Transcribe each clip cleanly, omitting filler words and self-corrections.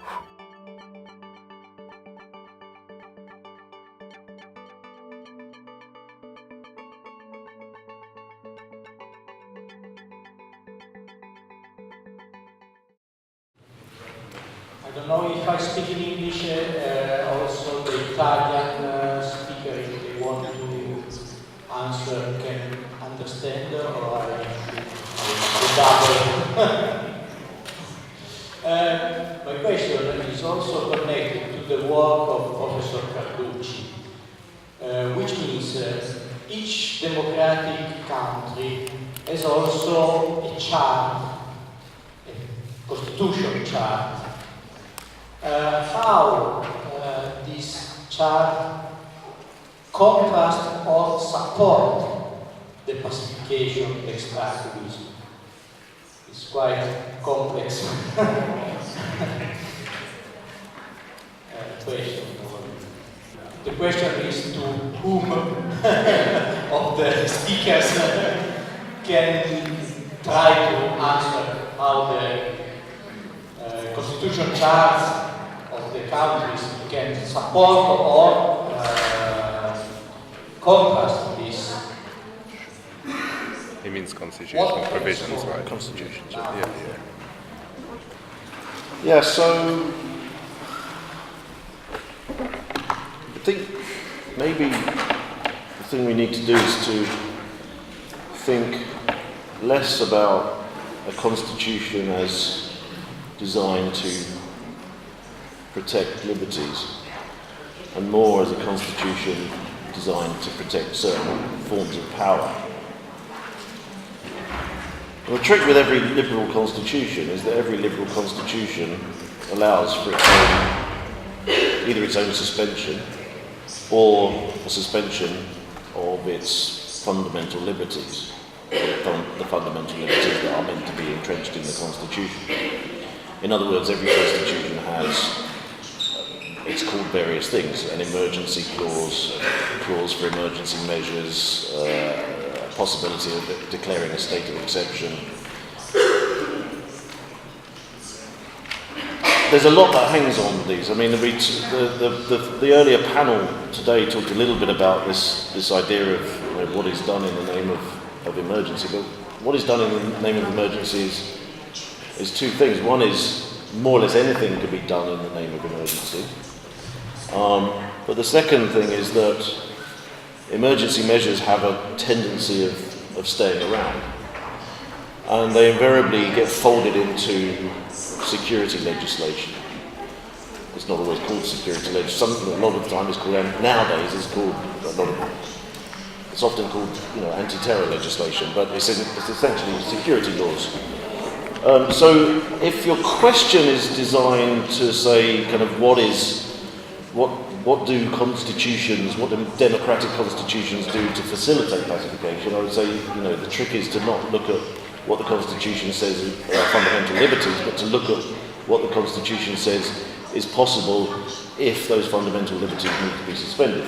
I don't know if I speak in English, also the Italian speaker, if they want to answer, can understand, or I should double. My question is also connected to the work of Professor Carducci, which means each democratic country has also a chart, a constitution chart. How this chart contrast or support the pacification extractivism? It's quite complex question. The question is to whom of the speakers can try to answer how the constitution charts of the countries can support or contrast this. He means constitutional provisions, right? Constitution. Yeah. Yeah, so I think maybe the thing we need to do is to think less about a constitution as designed to protect liberties and more as a constitution designed to protect certain forms of power. And the trick with every liberal constitution is that every liberal constitution allows for its own, either its own suspension or a suspension of its fundamental liberties, the fundamental liberties that are meant to be entrenched in the Constitution. In other words, every constitution has, it's called various things, an emergency clause, a clause for emergency measures, a possibility of declaring a state of exception. There's a lot that hangs on these. I mean, the earlier panel today talked a little bit about this idea of what is done in the name of emergency. But what is done in the name of emergency is two things. One is more or less anything can be done in the name of emergency. But the second thing is that emergency measures have a tendency of staying around. And they invariably get folded into security legislation. It's not always called security legislation. A lot of the time it's called, nowadays it's called, it's often called, anti-terror legislation, but it's essentially security laws. So if your question is designed to say kind of what do constitutions, what do democratic constitutions do to facilitate pacification, I would say, the trick is to not look at what the Constitution says are fundamental liberties, but to look at what the Constitution says is possible if those fundamental liberties need to be suspended.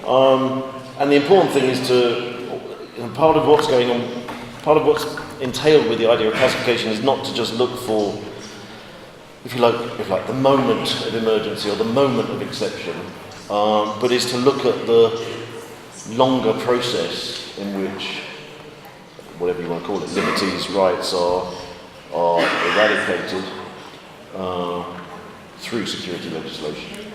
And the important thing is part of what's going on, part of what's entailed with the idea of pacification is not to just look for, if you like, the moment of emergency or the moment of exception, but is to look at the longer process in which, whatever you want to call it, liberties, rights are eradicated through security legislation.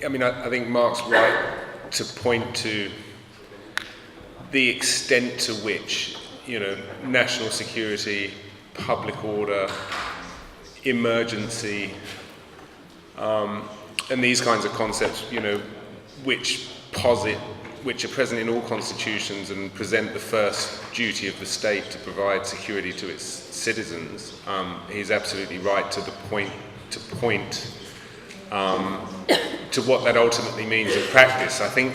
I mean, I think Mark's right to point to the extent to which, national security, public order, emergency, and these kinds of concepts, which are present in all constitutions and present the first duty of the state to provide security to its citizens. He's absolutely right to point to what that ultimately means in practice. I think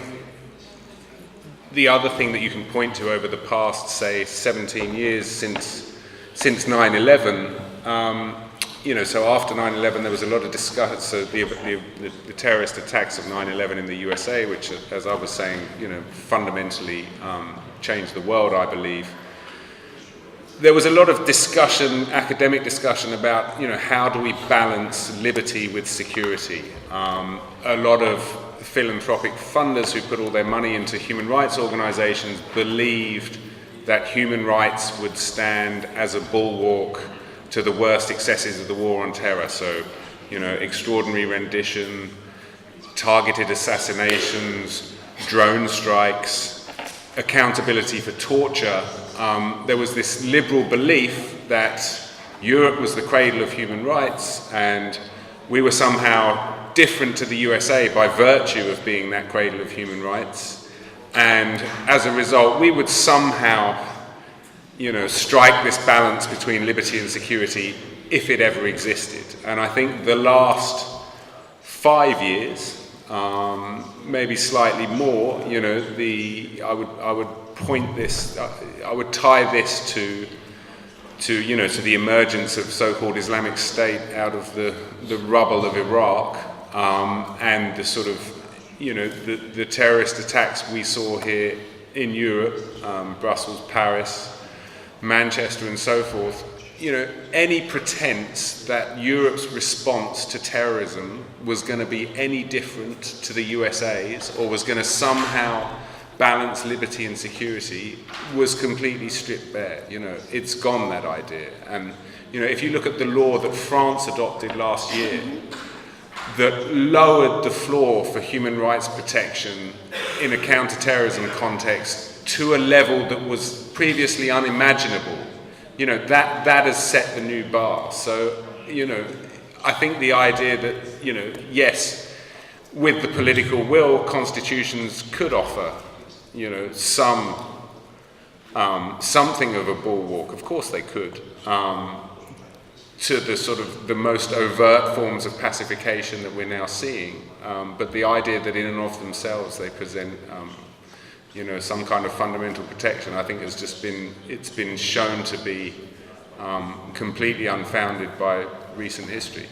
the other thing that you can point to over the past, say, 17 years since 9/11, so after 9/11 there was a lot of discussion, so the terrorist attacks of 9/11 in the USA, which, as I was saying, fundamentally changed the world, I believe. there was a lot of discussion, academic discussion about, how do we balance liberty with security? A lot of philanthropic funders who put all their money into human rights organizations believed that human rights would stand as a bulwark to the worst excesses of the war on terror. So, extraordinary rendition, targeted assassinations, drone strikes, accountability for torture. There was this liberal belief that Europe was the cradle of human rights and we were somehow different to the USA by virtue of being that cradle of human rights. And as a result, we would somehow, strike this balance between liberty and security if it ever existed. And I think the last 5 years, maybe slightly more, I would point this, I would tie this to the emergence of so-called Islamic State out of the rubble of Iraq, and the sort of, the terrorist attacks we saw here in Europe, Brussels, Paris, Manchester and so forth. Any pretense that Europe's response to terrorism was going to be any different to the USA's or was going to somehow balance liberty and security was completely stripped bare. It's gone, that idea. And, if you look at the law that France adopted last year, that lowered the floor for human rights protection in a counter-terrorism context to a level that was previously unimaginable, that has set the new bar. So, I think the idea that, yes, with the political will, constitutions could offer, something of a bulwark. Of course they could. To the sort of the most overt forms of pacification that we're now seeing. But the idea that in and of themselves they present, some kind of fundamental protection, I think it's been shown to be completely unfounded by recent history.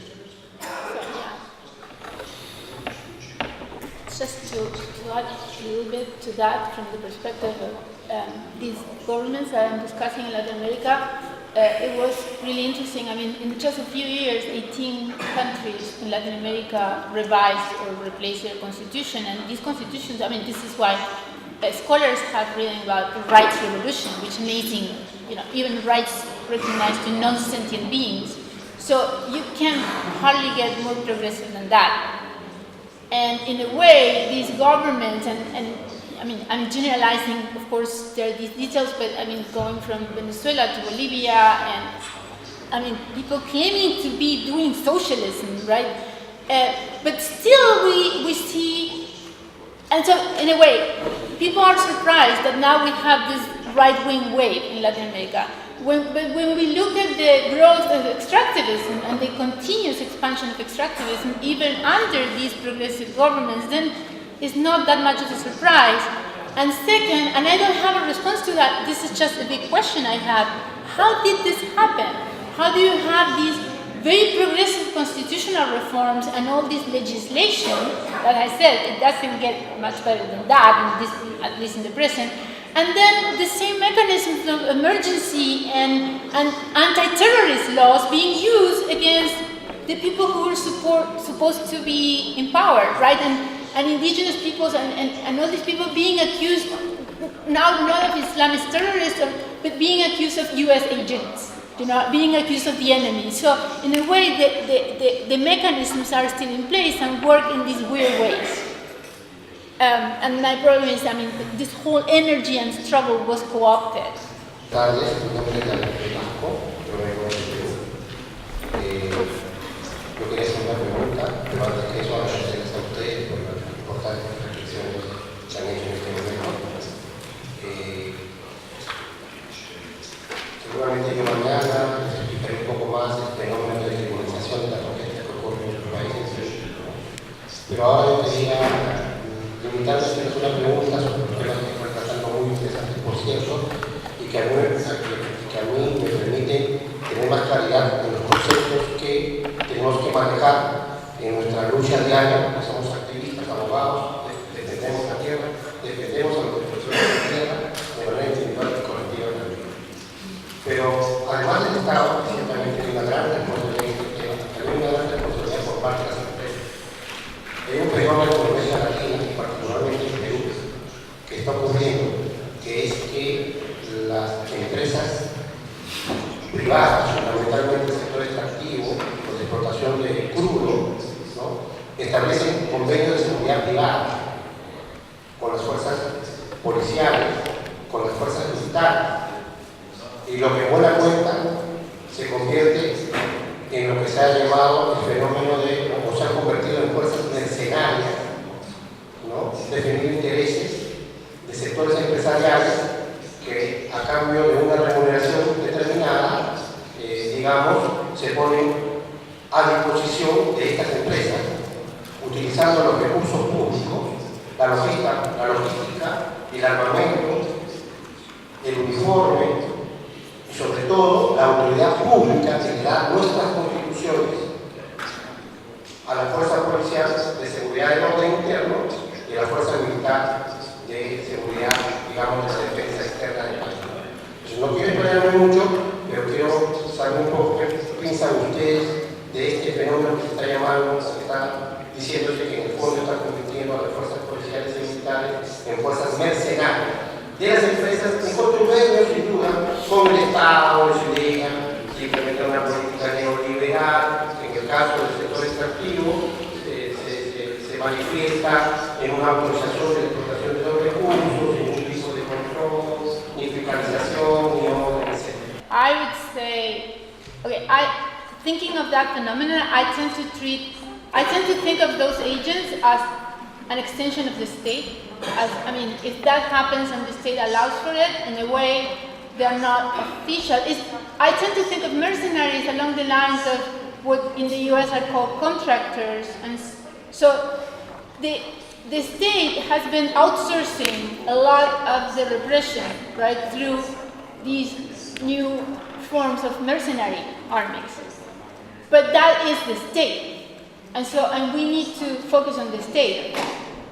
Just to add a little bit to that from the perspective of these governments that I'm discussing in Latin America, it was really interesting. In just a few years, 18 countries in Latin America revised or replaced their constitution, and these constitutions, this is why scholars have written about the rights revolution, which is amazing, even rights recognized to non-sentient beings. So you can hardly get more progressive than that. And in a way, these governments, and I'm generalizing, of course, there are these details, but going from Venezuela to Bolivia, and people claiming to be doing socialism, right? But still we see, and so in a way, people are surprised that now we have this right-wing wave in Latin America. But when we look at the growth of extractivism and the continuous expansion of extractivism, even under these progressive governments, then it's not that much of a surprise. And second, and I don't have a response to that, this is just a big question I have, how did this happen? How do you have these very progressive constitutional reforms and all this legislation that I said, it doesn't get much better than that, at least in the present, and then the same mechanisms of emergency and anti-terrorist laws being used against the people who are supposed to be in power, right? And indigenous peoples and all these people being accused, now not of Islamist terrorists, but being accused of US agents, being accused of the enemy. So in a way, the mechanisms are still in place and work in these weird ways. And my problem is, this whole energy and struggle was co-opted. Seguramente yo mañana les explicaré un poco más el fenómeno de criminalización de la protesta que ocurre en nuestro país. Pero ahora yo quería limitarme a hacerles una pregunta sobre un tema que fue tratando muy interesante, por cierto, y que a mí me permite tener más claridad en los conceptos que tenemos que manejar en nuestra lucha diaria, porque somos activistas, abogados, defendemos la tierra, defendemos a los defensores de la tierra de manera individual y colectiva también. Pero establecen convenios de seguridad privada con las fuerzas policiales, con las fuerzas militares, y lo que buena cuenta se convierte en lo que se ha llamado el fenómeno de, o se ha convertido en fuerzas mercenarias, ¿no? Defendiendo intereses de sectores empresariales que a cambio de una remuneración determinada, digamos, se ponen a disposición de estas empresas, utilizando los recursos públicos, la logística, el armamento, el uniforme y sobre todo la autoridad pública que le da nuestras constituciones a la fuerza policial de seguridad del orden interno y a la fuerza militar de seguridad, digamos, de defensa externa del país. Entonces, no quiero exponerme mucho, pero quiero saber un poco qué piensan ustedes de este fenómeno que se está llamando, que está diciéndose que en el fondo está convirtiendo a las fuerzas policiales y militares en fuerzas mercenarias de las empresas en contubernio, sin duda, con el Estado, en su idea, si implementar una política neoliberal, en el caso del sector extractivo, se manifiesta en una autorización de explotación de los recursos, en un tipo de control, ni fiscalización, ni orden, etc. I would say, okay, thinking of that phenomenon, I tend to think of those agents as an extension of the state. If that happens and the state allows for it, in a way, they are not official. I tend to think of mercenaries along the lines of what in the US are called contractors. And so the state has been outsourcing a lot of the repression, right, through these new forms of mercenary armies. But that is the state. And we need to focus on the state.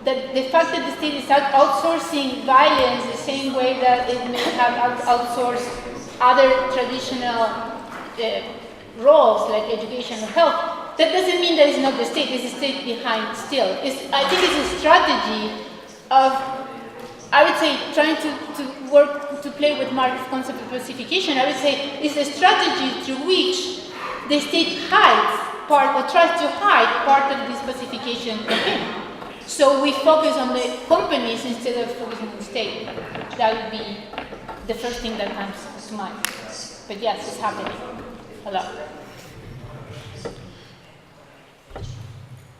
That the fact that the state is outsourcing violence the same way that it may have outsourced other traditional roles like education or health, that doesn't mean that it's not the state, it's the state behind still. I think it's a strategy of, I would say, trying to work, to play with Marx's concept of pacification. I would say it's a strategy through which the state hides part, or tries to hide part of this pacification campaign. So we focus on the companies instead of focusing on the state. That would be the first thing that comes to mind. But yes, it's happening a lot.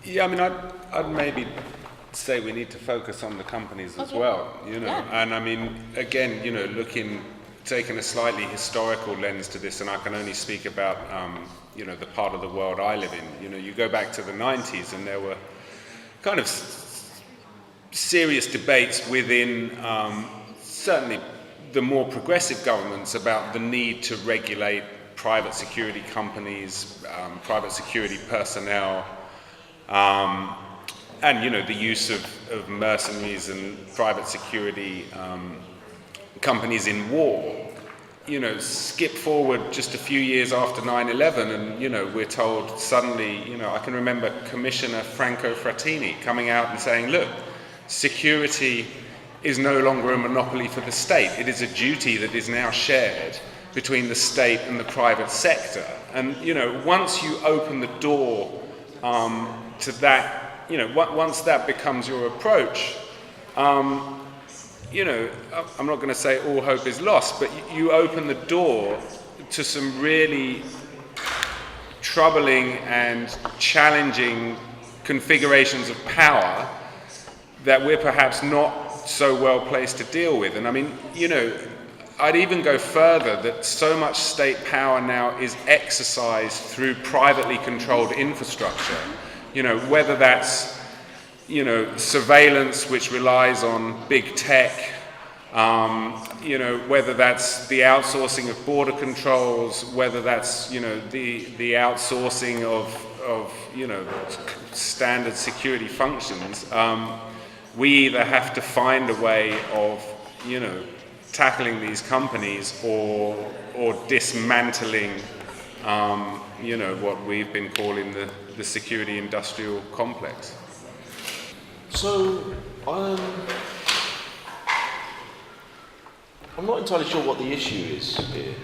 Yeah, I'd maybe say we need to focus on the companies as well, Yeah. And again, taking a slightly historical lens to this, and I can only speak about, the part of the world I live in. You go back to the 90s and there were kind of serious debates within certainly the more progressive governments about the need to regulate private security companies, private security personnel, and the use of mercenaries and private security companies in war. Skip forward just a few years after 9/11 and, we're told suddenly, I can remember Commissioner Franco Frattini coming out and saying, look, security is no longer a monopoly for the state. It is a duty that is now shared between the state and the private sector. And, once you open the door to that, once that becomes your approach, I'm not going to say all hope is lost, but you open the door to some really troubling and challenging configurations of power that we're perhaps not so well placed to deal with. And I'd even go further that so much state power now is exercised through privately controlled infrastructure, whether that's surveillance which relies on big tech, whether that's the outsourcing of border controls, whether that's, the outsourcing of standard security functions. We either have to find a way of, tackling these companies or dismantling, what we've been calling the security industrial complex. So, I'm not entirely sure what the issue is here,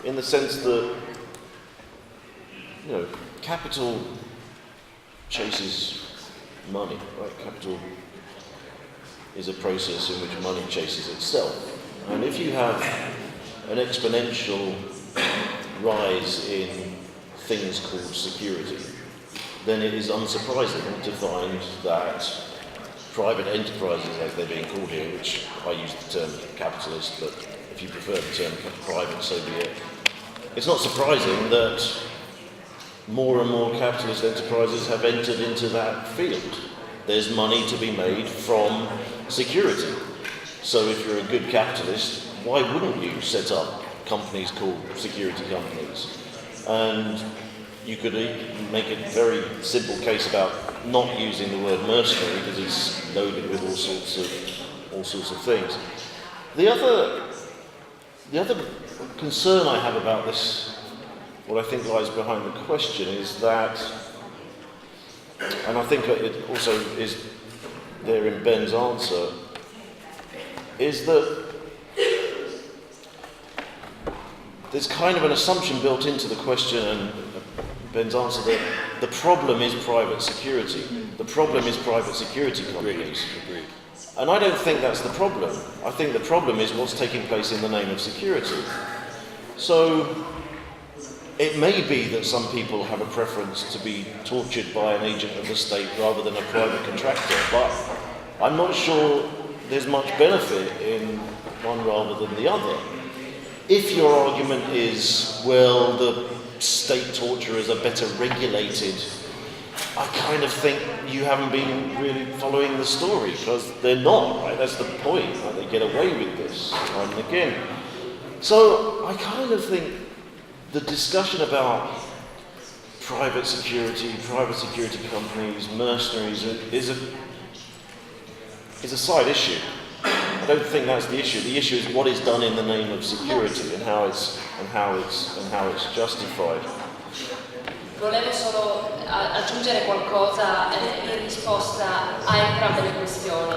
in the sense that, capital chases money, right? Capital is a process in which money chases itself. And if you have an exponential rise in things called security, then it is unsurprising to find that private enterprises, as they're being called here, which I use the term capitalist, but if you prefer the term private, so be it. It's not surprising that more and more capitalist enterprises have entered into that field. There's money to be made from security. So if you're a good capitalist, why wouldn't you set up companies called security companies? And you could make a very simple case about not using the word mercenary because it's loaded with all sorts of things. The other concern I have about this, what I think lies behind the question, is that, and I think it also is there in Ben's answer, is that there's kind of an assumption built into the question and Ben's answer that the problem is private security. The problem is private security companies. Agreed. And I don't think that's the problem. I think the problem is what's taking place in the name of security. So it may be that some people have a preference to be tortured by an agent of the state rather than a private contractor, but I'm not sure there's much benefit in one rather than the other. If your argument is, well, the state torturers are better regulated, I kind of think you haven't been really following the story, because they're not, right? That's the point, right? They get away with this time and again. So I kind of think the discussion about private security companies, mercenaries, is a side issue. I don't think that's the issue. The issue is what is done in the name of security and how it's justified. Volevo solo aggiungere qualcosa in risposta a entrambe le questioni.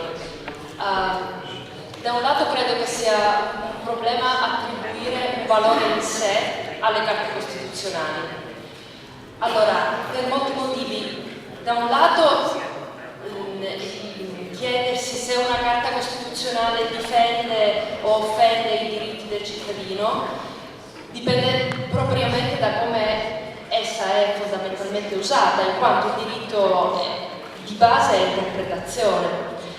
Da un lato credo che sia un problema attribuire un valore in sé alle carte costituzionali. Allora, per molti motivi. Da un lato chiedersi se una carta costituzionale difende o offende i diritti del cittadino dipende propriamente da come essa è fondamentalmente usata, in quanto il diritto di base è interpretazione.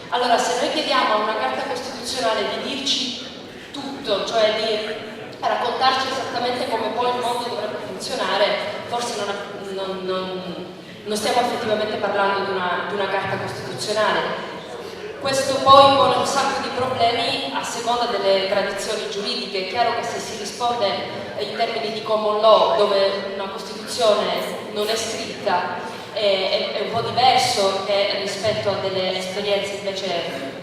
Allora, se noi chiediamo a una carta costituzionale di dirci tutto, cioè di raccontarci esattamente come poi il mondo dovrebbe funzionare, forse non stiamo effettivamente parlando di una carta costituzionale. Questo poi pone un sacco di problemi a seconda delle tradizioni giuridiche. È chiaro che se si risponde in termini di common law, dove una Costituzione non è scritta, è un po' diverso che rispetto a delle esperienze invece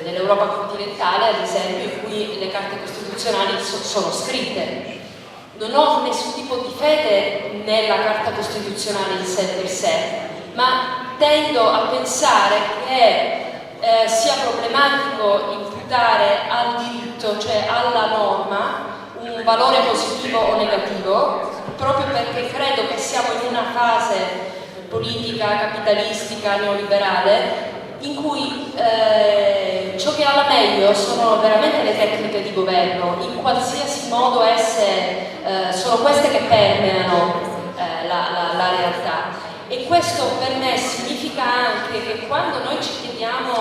dell'Europa continentale, ad esempio, in cui le carte costituzionali sono scritte. Non ho nessun tipo di fede nella Carta Costituzionale in sé per sé, ma tendo a pensare che sia problematico imputare al diritto, cioè alla norma, un valore positivo o negativo, proprio perché credo che siamo in una fase politica, capitalistica, neoliberale, in cui ciò che ha la meglio sono veramente le tecniche di governo, in qualsiasi modo esse sono queste che permeano la realtà. E questo per me significa anche che quando noi ci chiediamo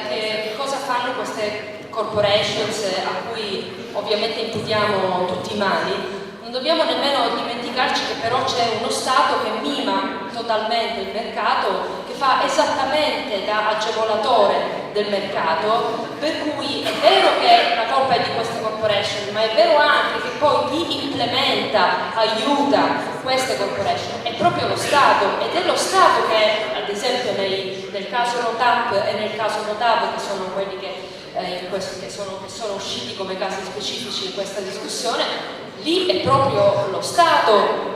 che cosa fanno queste corporations a cui ovviamente imputiamo tutti i mali, non dobbiamo nemmeno dimenticarci che però c'è uno Stato che mima totalmente il mercato, che fa esattamente da agevolatore del mercato, per cui è vero che la colpa è di queste corporation, ma è vero anche che poi chi implementa, aiuta queste corporation è proprio lo Stato, ed è lo Stato che, ad esempio nel caso No TAP e nel caso No TAP, che sono quelli che sono usciti come casi specifici in questa discussione, lì è proprio lo Stato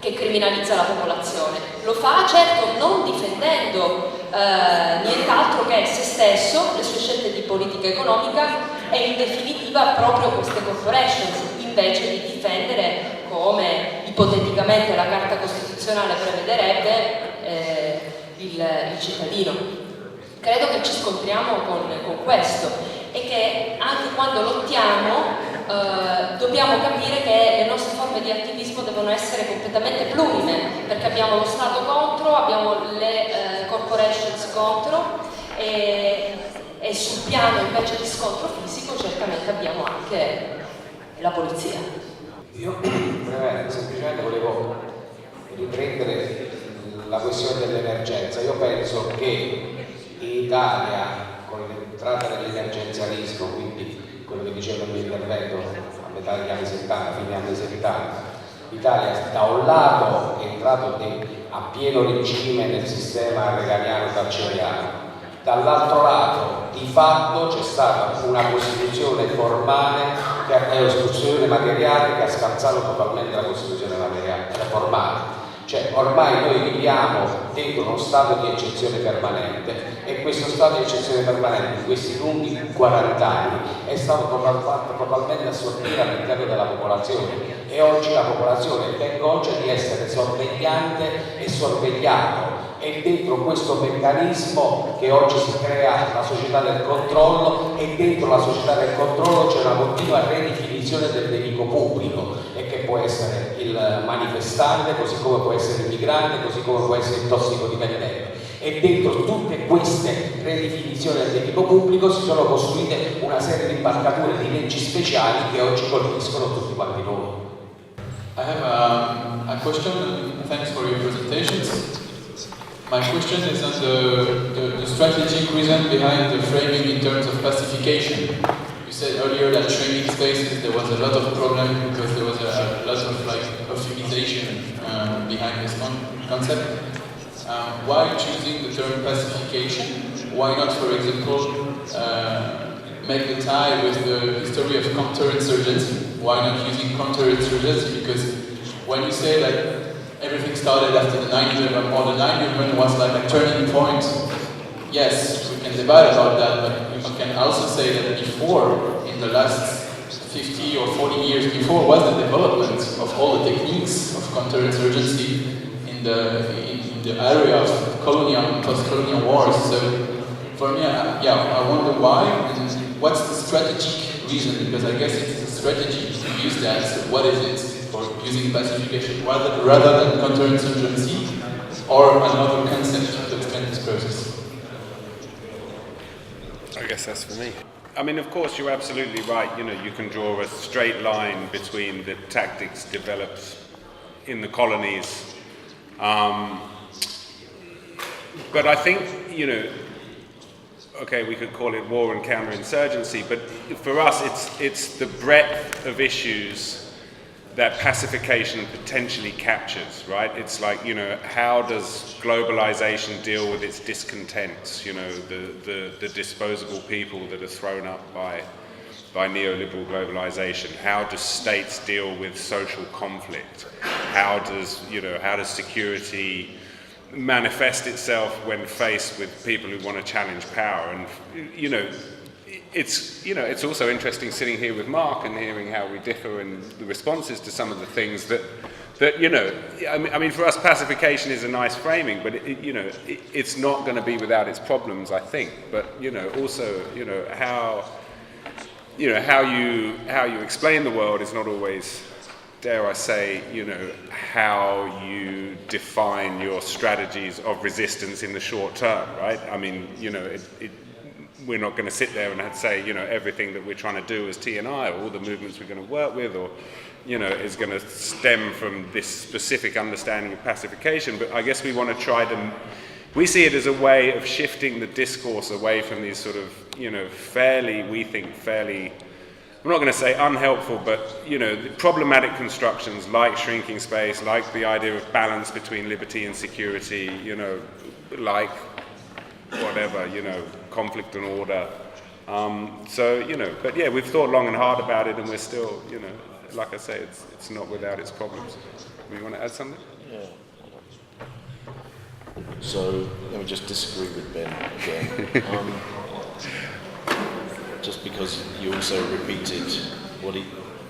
che criminalizza la popolazione. Lo fa certo non difendendo nient'altro che se stesso, le sue scelte di politica economica e in definitiva proprio queste corporations, invece di difendere, come ipoteticamente la Carta Costituzionale prevederebbe, il cittadino. Credo che ci scontriamo con questo e che anche quando lottiamo dobbiamo capire che le nostre forme di attivismo devono essere completamente plurime, perché abbiamo lo Stato contro, abbiamo le corporations contro e sul piano invece di scontro fisico certamente abbiamo anche la polizia. Io semplicemente volevo riprendere la questione dell'emergenza. Io penso che in Italia, con l'entrata dell'emergenzialismo, quindi quello che dicevo nel mio intervento a metà degli anni 70, fine anni 70, l'Italia da un lato è entrato a pieno regime nel sistema reganiano carceriano, dall'altro lato di fatto c'è stata una Costituzione formale, Costituzione materiale che ha scalzato totalmente la Costituzione materiale, formale. Cioè ormai noi viviamo dentro uno stato di eccezione permanente e questo stato di eccezione permanente in questi lunghi 40 anni è stato fatto totalmente assorbire all'interno della popolazione e oggi la popolazione è conscia di essere sorvegliante e sorvegliato. E dentro questo meccanismo che oggi si crea la società del controllo e dentro la società del controllo c'è una continua ridefinizione del nemico pubblico e che può essere il manifestante, così come può essere il migrante, così come può essere il tossicodipendente. E dentro tutte queste ridefinizioni del nemico pubblico si sono costruite una serie di impalcature di leggi speciali che oggi colpiscono tutti quanti noi. I have a question. Thanks for your presentations. My question is on the strategic reason behind the framing in terms of pacification. You said earlier that training spaces there was a lot of problem because there was a lot of euphemisation behind this concept. Why choosing the term pacification? Why not, for example, make the tie with the history of counterinsurgency? Why not using counterinsurgency? Because when you say that everything started after the 9/11, or the 9/11 was like a turning point. Yes, we can debate about that, but we can also say that before, in the last 50 or 40 years before, was the development of all the techniques of counterinsurgency in the area of colonial and post-colonial wars. So for me, I wonder why, and what's the strategic reason? Because I guess it's a strategy to use that. So what is it? For using pacification rather than counterinsurgency or another concept to explain this process? I guess that's for me. I mean, of course, you're absolutely right. You know, you can draw a straight line between the tactics developed in the colonies. But I think, you know, okay, we could call it war and counterinsurgency, but for us, it's the breadth of issues that pacification potentially captures, right? It's like, you know, how does globalization deal with its discontents? You know, the disposable people that are thrown up by neoliberal globalization. How do states deal with social conflict? How does security manifest itself when faced with people who want to challenge power? And it's also interesting sitting here with Mark and hearing how we differ in the responses to some of the things that I mean, for us, pacification is a nice framing, but it's not going to be without its problems, I think. But also, how you explain the world is not always, dare I say, how you define your strategies of resistance in the short term, right? I mean, we're not going to sit there and say, everything that we're trying to do as T&I, or all the movements we're going to work with, or, is going to stem from this specific understanding of pacification. But I guess we want to we see it as a way of shifting the discourse away from these sort of, fairly, I'm not going to say unhelpful, but, problematic constructions like shrinking space, like the idea of balance between liberty and security, like whatever, conflict and order. But yeah, we've thought long and hard about it, and we're still, like I say, it's not without its problems. You want to add something? Yeah. So let me just disagree with Ben again. Just because you also repeated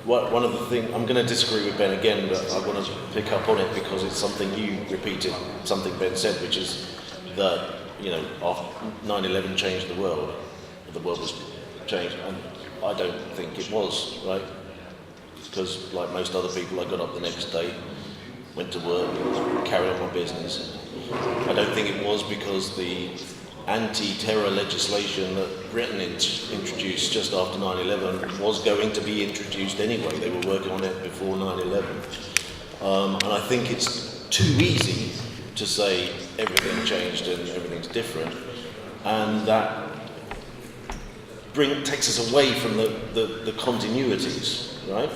one of the things, I'm going to disagree with Ben again, but I want to pick up on it because it's something you repeated, something Ben said, which is that, you know, after 9/11 changed the world was changed, and I don't think it was, right? Because like most other people, I got up the next day, went to work, carried on my business. I don't think it was because the anti-terror legislation that Britain introduced just after 9/11 was going to be introduced anyway. They were working on it before 9/11. And I think it's too easy to say everything changed and everything's different, and that takes us away from the continuities, right?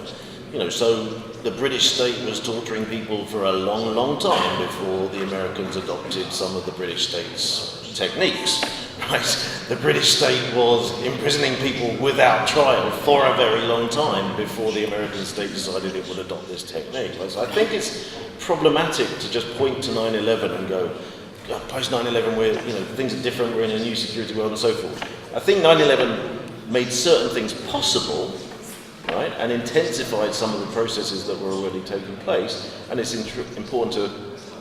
You know, so the British state was torturing people for a long, long time before the Americans adopted some of the British state's techniques, right? The British state was imprisoning people without trial for a very long time before the American state decided it would adopt this technique. So I think it's problematic to just point to 9/11 and go, post 9/11, we're, you know, things are different, we're in a new security world and so forth. I think 9/11 made certain things possible, right, and intensified some of the processes that were already taking place, and it's important to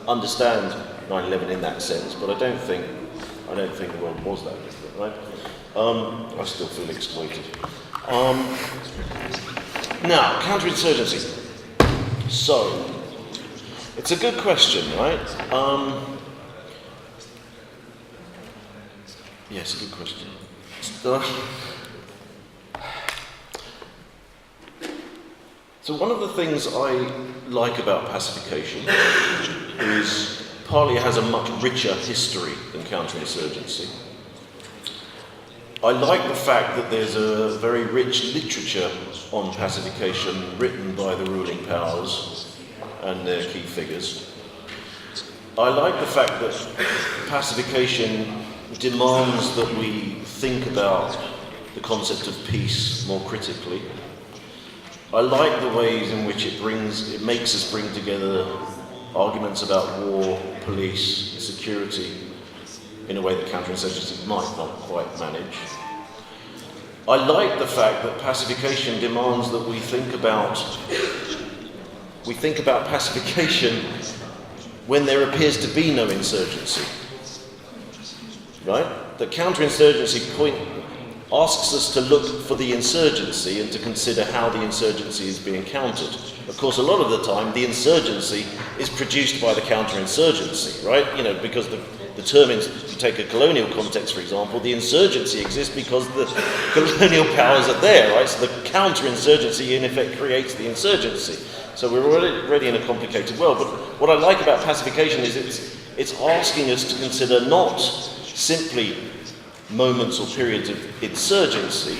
understand 9/11 in that sense, but I don't think the world was that different, right? I still feel exploited. Now, counterinsurgency. So, it's a good question, right? Yes, a good question. So one of the things I like about pacification is partly it has a much richer history than counterinsurgency. I like the fact that there's a very rich literature on pacification written by the ruling powers and their key figures. I like the fact that pacification demands that we think about the concept of peace more critically. I like the ways in which it makes us bring together arguments about war, police, security in a way that counterinsurgency might not quite manage. I like the fact that pacification demands that we think about pacification when there appears to be no insurgency. Right? The counterinsurgency point asks us to look for the insurgency and to consider how the insurgency is being countered. Of course, a lot of the time, the insurgency is produced by the counterinsurgency, right? You know, because the term, if you take a colonial context, for example, the insurgency exists because the colonial powers are there, right? So the counterinsurgency, in effect, creates the insurgency. So we're already in a complicated world. But what I like about pacification is it's asking us to consider not simply moments or periods of insurgency,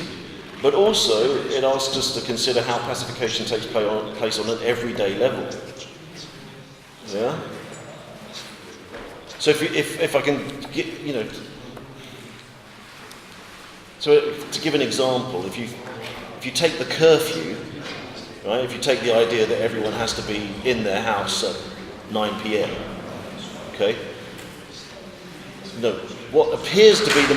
but also it asks us to consider how pacification takes place on an everyday level. Yeah? So if I can get, you know, so to give an example, if you take the curfew, right, if you take the idea that everyone has to be in their house at 9 p.m, okay? No, what appears to be the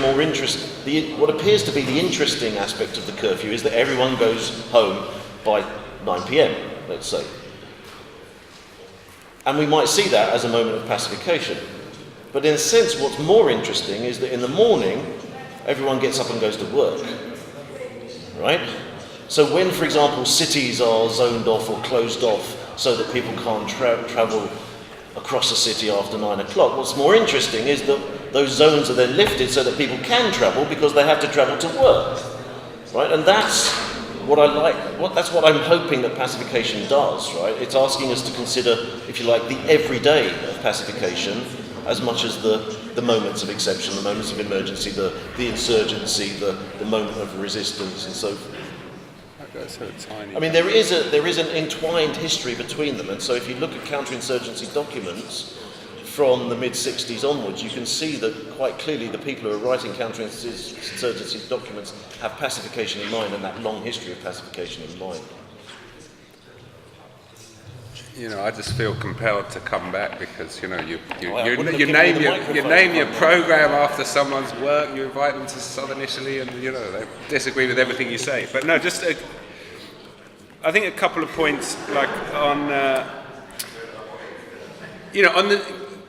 interesting aspect of the curfew is that everyone goes home by 9 p.m, let's say. And we might see that as a moment of pacification. But in a sense, what's more interesting is that in the morning, everyone gets up and goes to work, right? So when, for example, cities are zoned off or closed off so that people can't travel across the city after 9 o'clock, what's more interesting is that those zones are then lifted so that people can travel because they have to travel to work, right? And that's what I like. That's what I'm hoping that pacification does, right? It's asking us to consider, if you like, the everyday of pacification as much as the moments of exception, the moments of emergency, the insurgency, the moment of resistance, and so forth. I mean, there is an entwined history between them, and so if you look at counterinsurgency documents from the mid-60s onwards, you can see that quite clearly the people who are writing counterinsurgency documents have pacification in mind and that long history of pacification in mind. You know, I just feel compelled to come back because, you know, you name your program after someone's work, you invite them to southern Italy and, you know, they disagree with everything you say. But no, just, I think a couple of points, like on, you know, on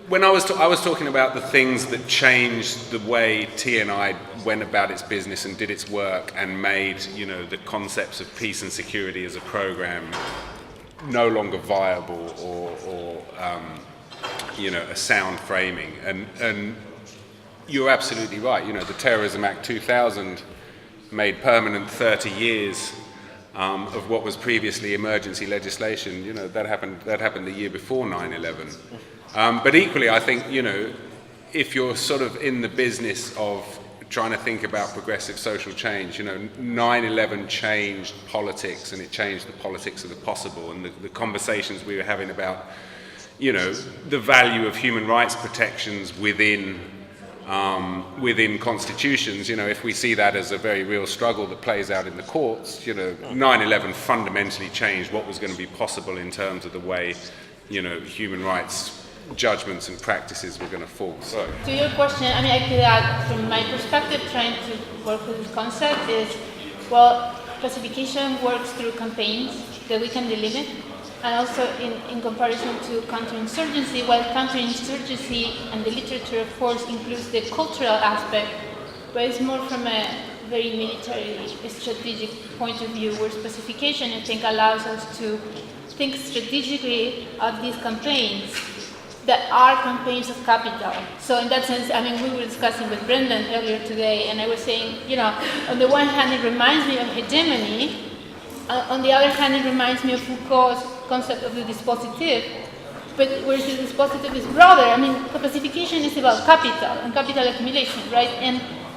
when I was talking about the things that changed the way TNI went about its business and did its work and made, you know, the concepts of peace and security as a program no longer viable or you know, a sound framing. And you're absolutely right. You know, the Terrorism Act 2000 made permanent 30 years of what was previously emergency legislation. You know, that happened the year before 9/11. But equally, I think, you know, if you're sort of in the business of trying to think about progressive social change, you know, 9/11 changed politics, and it changed the politics of the possible, and the conversations we were having about, you know, the value of human rights protections within constitutions. You know, if we see that as a very real struggle that plays out in the courts, you know, 9/11 fundamentally changed what was going to be possible in terms of the way, you know, human rights judgments and practices were going to fall. So, to your question, I mean, I could add, from my perspective, trying to work with this concept is, well, pacification works through campaigns that we can delimit, and also in comparison to counterinsurgency, while counterinsurgency and the literature, of course, includes the cultural aspect, but it's more from a very military, strategic point of view, where pacification, I think, allows us to think strategically of these campaigns that are campaigns of capital. So in that sense, I mean, we were discussing with Brendan earlier today, and I was saying, you know, on the one hand, it reminds me of hegemony. On the other hand, it reminds me of Foucault's concept of the dispositive, but whereas the dispositive is broader. I mean, pacification is about capital and capital accumulation, right?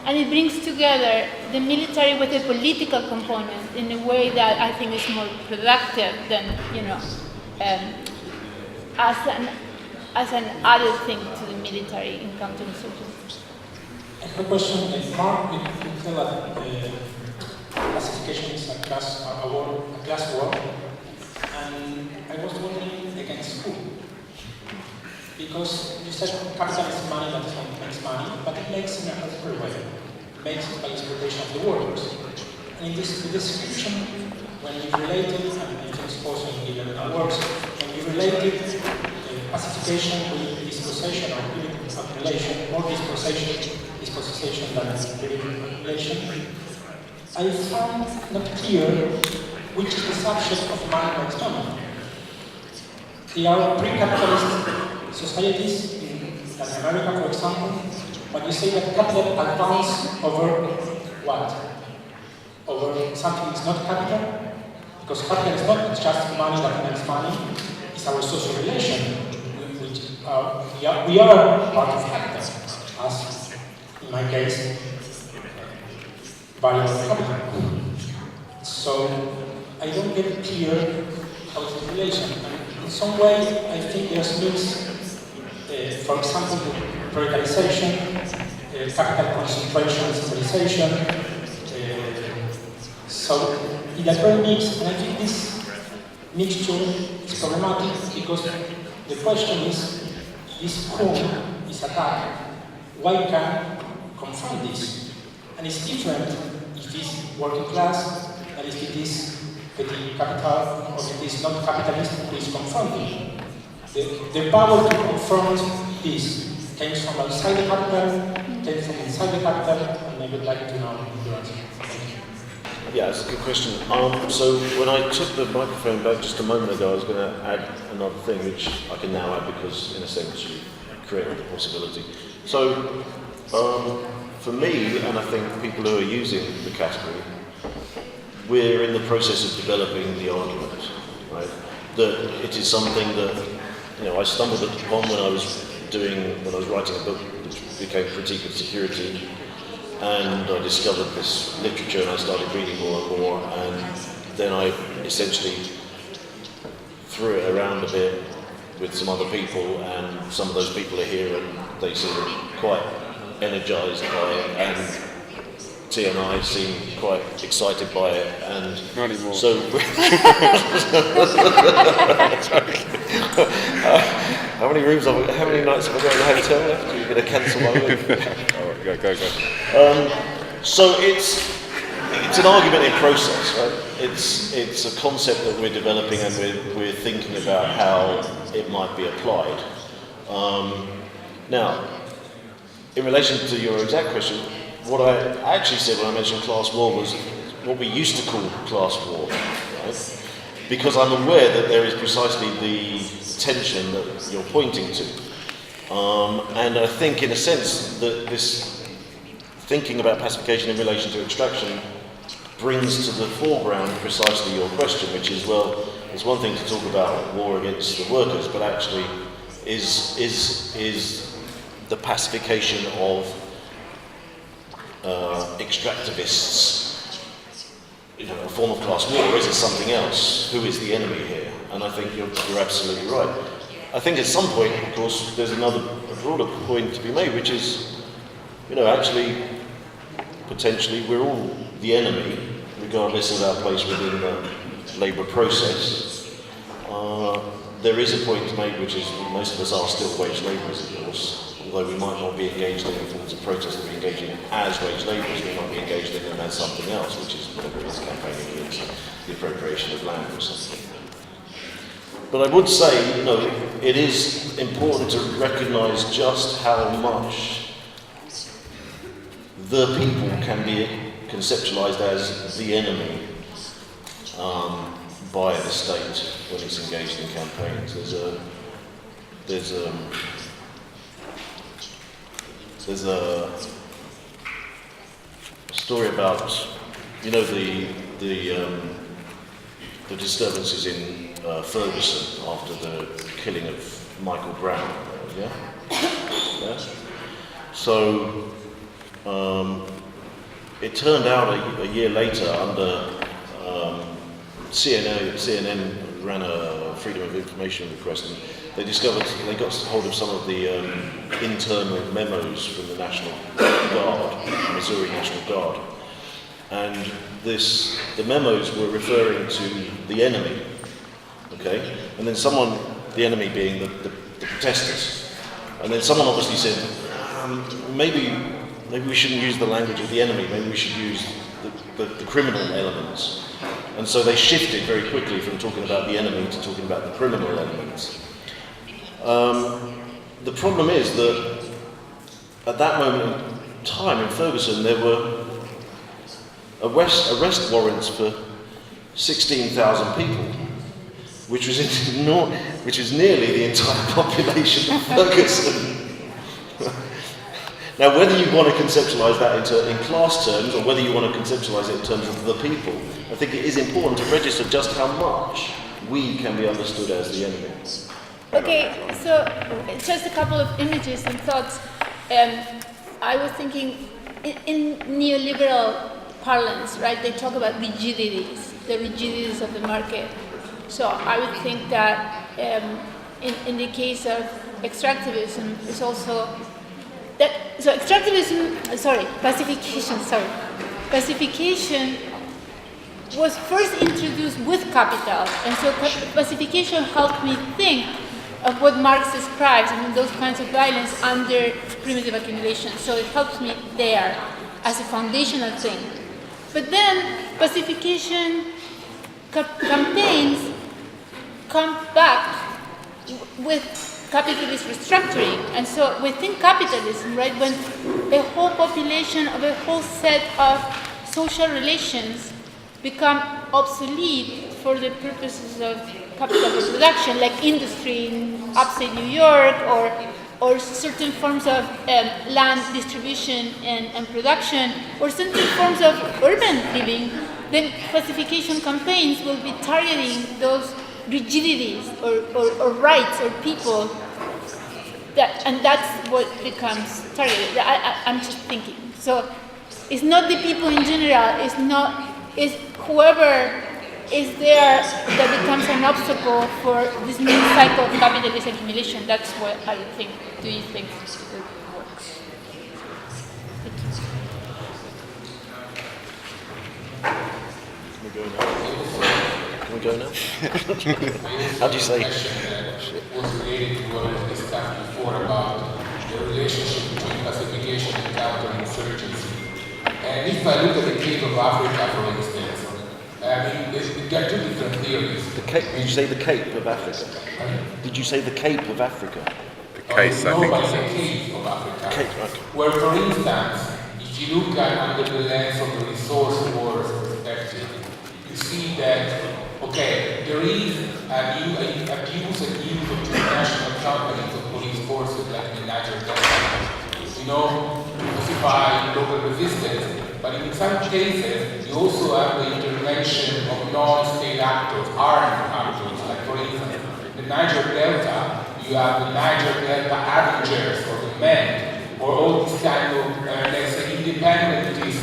And it brings together the military with a political component in a way that I think is more productive than, you know, as an added thing to the military in counterinsurgency. I have a question. Mark, you tell that pacification is a class war, and I was wondering against who? Because you said capital is money that makes money, but it makes in a particular way. It makes it by exploitation of the workers. And in this description, when you related, and I think suppose in given works, when you related pacification with dispossession or accumulation, more dispossession than accumulation, I found not clear which is the subject of market economy. There are pre-capitalist societies in Latin America, for example, but you say that capital advances over what? Over something that's not capital? Because capital is not just money that makes money, it's our social relation. We are part of capital, as in my case, variable capital. So I don't get clear how it's the relation. And in some way, I think there's links, for example, to privatization, capital concentration, centralization. So in that very mix, and I think this mixture is problematic because the question is, this whom is attacked, why can confront this? And it's different if it's working class, and if it is petty capital, or if it is not capitalist who is confronting. The power to confront this came from outside the capital, came from inside the capital, and I would like to know your answer. Yeah, that's a good question. So when I took the microphone back just a moment ago, I was going to add another thing, which I can now add because, in a sense, you created the possibility. So for me, and I think people who are using the category, we're in the process of developing the argument, right? That it is something that, you know, I stumbled upon when I was writing a book which became Critique of Security. And I discovered this literature and I started reading more and more, and then I essentially threw it around a bit with some other people, and some of those people are here and they seem quite energised by it, and TNI seem quite excited by it, and not anymore. So how many nights have I got in the hotel left? Are you going to cancel my room? Go. So it's an argument in process, right? It's a concept that we're developing, and we're thinking about how it might be applied. Now, in relation to your exact question, what I actually said when I mentioned class war was what we used to call class war, right? Because I'm aware that there is precisely the tension that you're pointing to. And I think, in a sense, that this thinking about pacification in relation to extraction brings to the foreground precisely your question, which is, well, it's one thing to talk about war against the workers, but actually is the pacification of extractivists a form of class war, or is it something else? Who is the enemy here? And I think you're absolutely right. I think at some point, of course, there's a broader point to be made, which is, actually, potentially, we're all the enemy, regardless of our place within the labour process. There is a point to make, which is most of us are still wage labourers, of course. Although we might not be engaged in the forms of protest that we're engaging in as wage labourers, we might be engaged in them as something else, which is whatever it is, campaigning against the appropriation of land or something. But I would say, it is important to recognise just how much the people can be conceptualised as the enemy by the state when it's engaged in campaigns. There's a story about, the disturbances in Ferguson after the killing of Michael Brown. Yeah. So it turned out a year later, under CNN ran a Freedom of Information request, and they got hold of some of the internal memos from the National Guard, Missouri National Guard, and the memos were referring to the enemy, okay, and then the enemy being the protesters, and then someone obviously said, maybe we shouldn't use the language of the enemy, maybe we should use the criminal elements, and so they shifted very quickly from talking about the enemy to talking about the criminal elements. The problem is that at that moment in time in Ferguson, there were arrest warrants for 16,000 people, which was nearly the entire population of Ferguson. Now, whether you want to conceptualise that in class terms, or whether you want to conceptualise it in terms of the people, I think it is important to register just how much we can be understood as the enemy. Okay, so just a couple of images and thoughts. I was thinking, in neoliberal parlance, right, they talk about rigidities, the rigidities of the market. So I would think that in the case of extractivism, it's also that, so pacification was first introduced with capital, and so pacification helped me think of what Marx describes, those kinds of violence under primitive accumulation. So it helps me there as a foundational thing. But then pacification campaigns come back with capitalist restructuring. And so within capitalism, right, when a whole population of a whole set of social relations become obsolete for the purposes of capital reproduction, like industry in upstate New York, or certain forms of land distribution and production, or certain forms of urban living, then pacification campaigns will be targeting those rigidities or rights or people, and that's what becomes targeted. I'm just thinking. So it's not the people in general, it's whoever is there that becomes an obstacle for this new cycle of capitalist accumulation. That's what I think. Do you think it works? Can we go now? How do you say? Was related to what we discussed before about the relationship between pacification and counterinsurgency. And if I look at the case of Africa, for instance, there are two different theories. Did you say the Cape of Africa? Did you say the Cape of Africa? Case, I think. Global case of Africa, where, for instance, if you look at under the lens of the resource wars perspective, you see that, okay, there is abuse of international companies of police forces like the Niger Delta. You know, justify local resistance, but in some cases, you also have the intervention of non-state actors, armed actors, like for instance, the Niger Delta. You have the Niger Delta Avengers, or the men, or all these kind of, let's say, independentist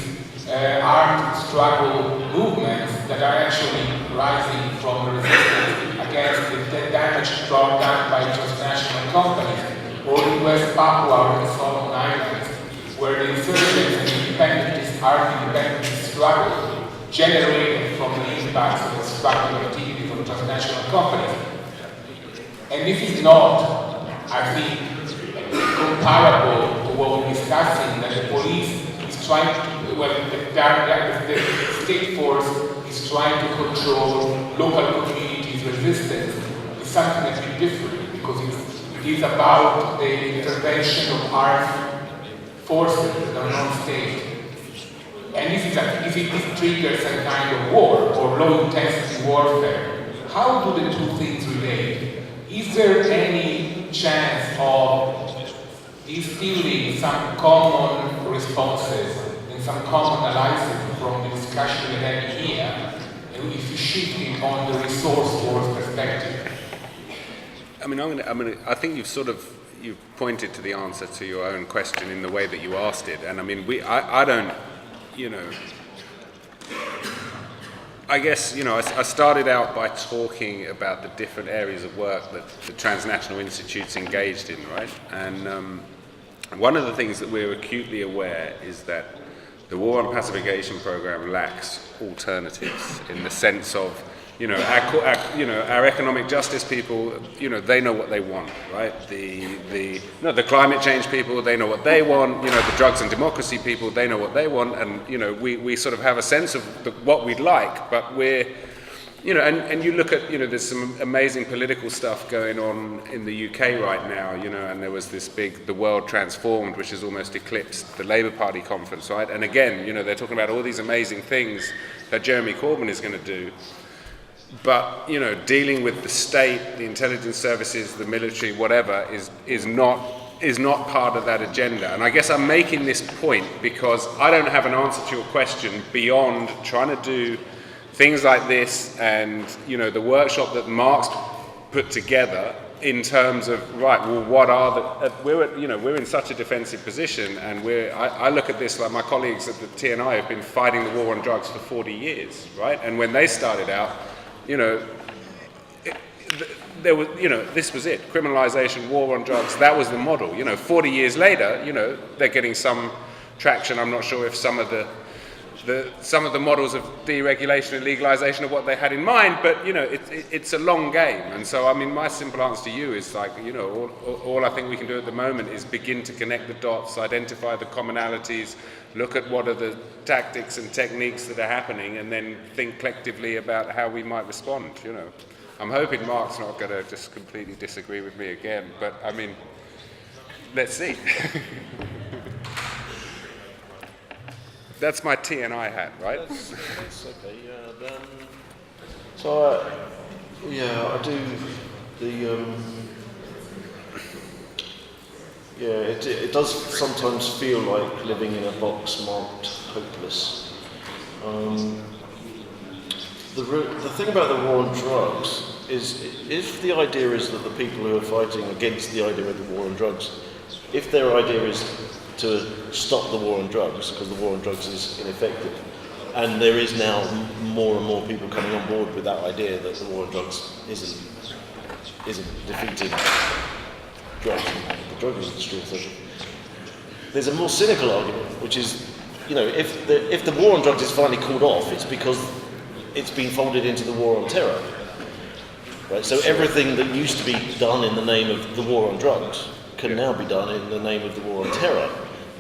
armed struggle movements that are actually rising from the resistance against the damage brought down by transnational companies, or in West Papua or the Solomon Islands, where the insurgents and independentist armed independentist struggle generated from the impacts of the destructive activities of transnational companies. And this is not, I think, comparable to what we're discussing, that the police is trying to, well, the state force is trying to control local communities' resistance. It's something that's very different, because it is about the intervention of armed forces that are non-state. And this triggers a kind of war, or low-intensity warfare. How do the two things relate? Is there any chance of instilling some common responses and some commonalities from the discussion we're having here, and if you shift it on the resource wars perspective? I think you've pointed to the answer to your own question in the way that you asked it, and I don't, I guess, I started out by talking about the different areas of work that the TransNational Institute's engaged in, right? And one of the things that we're acutely aware is that the War on Pacification program lacks alternatives, in the sense of, our economic justice people, they know what they want, right? The climate change people, they know what they want. The drugs and democracy people, they know what they want, and we sort of have a sense of what we'd like, but we're, and you look at, there's some amazing political stuff going on in the UK right now, and there was this big, The World Transformed, which has almost eclipsed the Labour Party conference, right? And again, they're talking about all these amazing things that Jeremy Corbyn is going to do. But dealing with the state, the intelligence services, the military, whatever, is not part of that agenda. And I guess I'm making this point because I don't have an answer to your question beyond trying to do things like this and the workshop that Mark's put together in terms of what are we're in such a defensive position, and I look at this like my colleagues at the TNI have been fighting the war on drugs for 40 years, right? And when they started out, there was, this was it. Criminalization, war on drugs, that was the model. 40 years later, they're getting some traction. I'm not sure if some of the models of deregulation and legalization are what they had in mind, but it's a long game. And so, my simple answer to you is all I think we can do at the moment is begin to connect the dots, identify the commonalities, look at what are the tactics and techniques that are happening, and then think collectively about how we might respond. I'm hoping Mark's not going to just completely disagree with me again, but let's see. That's my TNI hat, right? That's okay. Yeah. I do the. It does sometimes feel like living in a box marked hopeless. The thing about the war on drugs is, if the idea is that the people who are fighting against the idea of the war on drugs, if their idea is to stop the war on drugs, because the war on drugs is ineffective, and there is now more and more people coming on board with that idea that the war on drugs isn't defeating drugs, the drug industry, etc. There's a more cynical argument, which is, if the war on drugs is finally called off, it's because it's been folded into the war on terror. Right? So everything that used to be done in the name of the war on drugs can now be done in the name of the war on terror.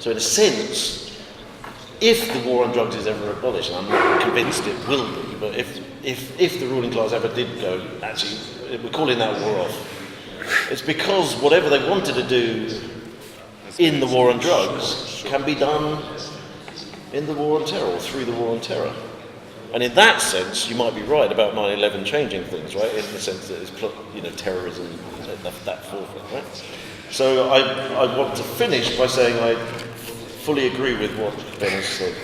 So in a sense, if the war on drugs is ever abolished, and I'm not convinced it will be, but if the ruling class ever did go, actually, we're calling that war off, It's because whatever they wanted to do in the war on drugs can be done in the war on terror, or through the war on terror. And in that sense, you might be right about 9/11 changing things, right? In the sense that it's, terrorism at that forefront, right? So I want to finish by saying I fully agree with what Ben has said.